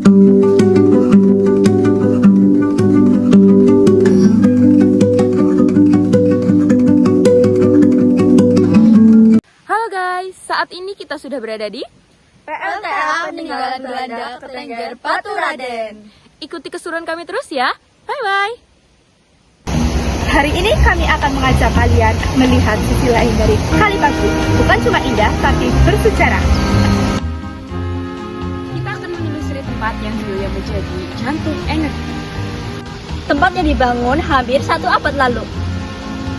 Halo guys, saat ini kita sudah berada di PLTA Peninggalan Belanda Ketengger Baturaden. Ikuti keseruan kami terus ya. Bye-bye. Hari ini kami akan mengajak kalian melihat sisi lain dari Kali Pagu. Bukan cuma indah, tapi bersejarah. Kita akan menelusuri tempat yang dulunya menjadi jantung energi. Tempatnya dibangun hampir 1 abad lalu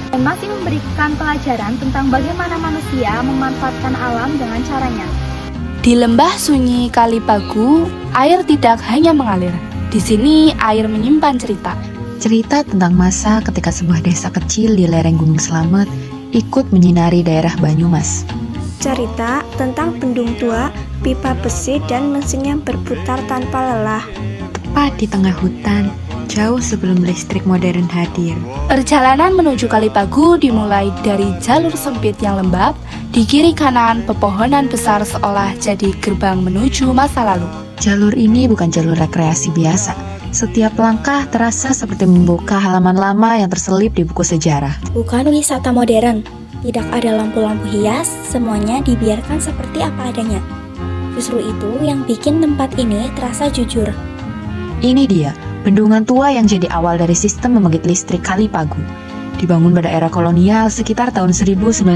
dan masih memberikan pelajaran tentang bagaimana manusia memanfaatkan alam dengan caranya. Di lembah sunyi Kali Pagu, air tidak hanya mengalir. Di sini air menyimpan cerita. Cerita tentang masa ketika sebuah desa kecil di lereng Gunung Slamet ikut menyinari daerah Banyumas. Cerita tentang bendung tua, pipa besi, dan mesin yang berputar tanpa lelah. Tepat di tengah hutan, jauh sebelum listrik modern hadir. Perjalanan menuju Kali Pagu dimulai dari jalur sempit yang lembab. Di kiri kanan, pepohonan besar seolah jadi gerbang menuju masa lalu. Jalur ini bukan jalur rekreasi biasa. Setiap langkah terasa seperti membuka halaman lama yang terselip di buku sejarah. Bukan wisata modern, tidak ada lampu-lampu hias, semuanya dibiarkan seperti apa adanya. Justru itu yang bikin tempat ini terasa jujur. Ini dia, bendungan tua yang jadi awal dari sistem pembangkit listrik Kali Pagu. Dibangun pada era kolonial sekitar tahun 1920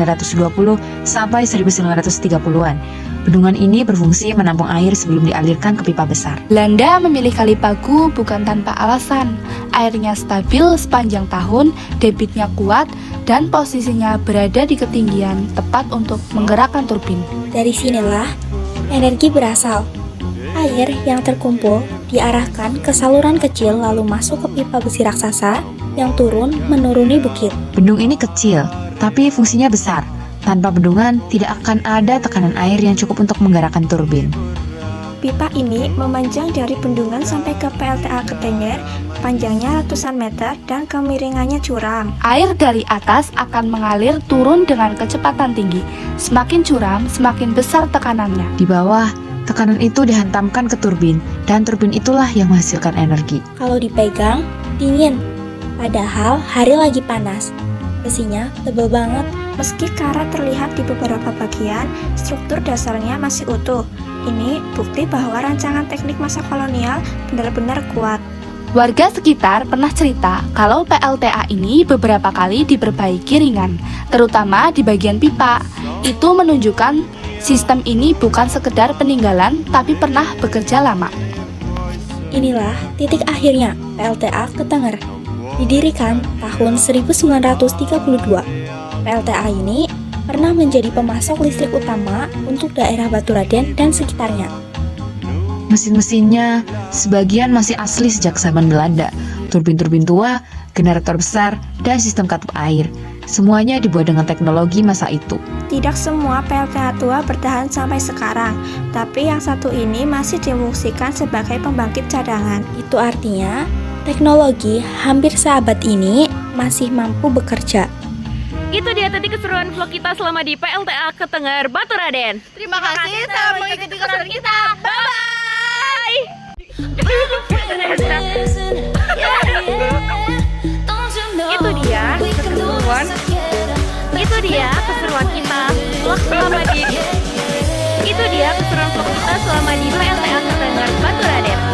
sampai 1930-an. Bendungan ini berfungsi menampung air sebelum dialirkan ke pipa besar. Belanda memilih Kali Pagu bukan tanpa alasan. Airnya stabil sepanjang tahun, debitnya kuat, dan posisinya berada di ketinggian tepat untuk menggerakkan turbin. Dari sinilah energi berasal. Air yang terkumpul diarahkan ke saluran kecil lalu masuk ke pipa besi raksasa yang turun menuruni bukit. Bendung ini kecil, tapi fungsinya besar. Tanpa bendungan, tidak akan ada tekanan air yang cukup untuk menggerakkan turbin. Pipa ini memanjang dari bendungan sampai ke PLTA Ketengger, panjangnya ratusan meter dan kemiringannya curam. Air dari atas akan mengalir turun dengan kecepatan tinggi. Semakin curam, semakin besar tekanannya. Di bawah, tekanan itu dihantamkan ke turbin, dan turbin itulah yang menghasilkan energi. Kalau dipegang, dingin. Padahal hari lagi panas. Besinya tebal banget. Meski karat terlihat di beberapa bagian, struktur dasarnya masih utuh. Ini bukti bahwa rancangan teknik masa kolonial benar-benar kuat. Warga sekitar pernah cerita kalau PLTA ini beberapa kali diperbaiki ringan, terutama di bagian pipa. Itu menunjukkan sistem ini bukan sekedar peninggalan, tapi pernah bekerja lama. Inilah titik akhirnya PLTA Ketengger. Didirikan tahun 1932. PLTA ini pernah menjadi pemasok listrik utama untuk daerah Baturaden dan sekitarnya. Mesin-mesinnya sebagian masih asli sejak zaman Belanda. Turbin-turbin tua, generator besar, dan sistem katup air. Semuanya dibuat dengan teknologi masa itu. Tidak semua PLTA tua bertahan sampai sekarang, tapi yang satu ini masih difungsikan sebagai pembangkit cadangan. Itu artinya teknologi hampir seabad ini masih mampu bekerja. Itu dia tadi keseruan vlog kita selama di PLTA Ketengger Baturaden. Terima kasih telah mengikuti keseruan kita. Bye-bye! Itu dia keseruan kita vlog selama di PLTA Ketengger Baturaden.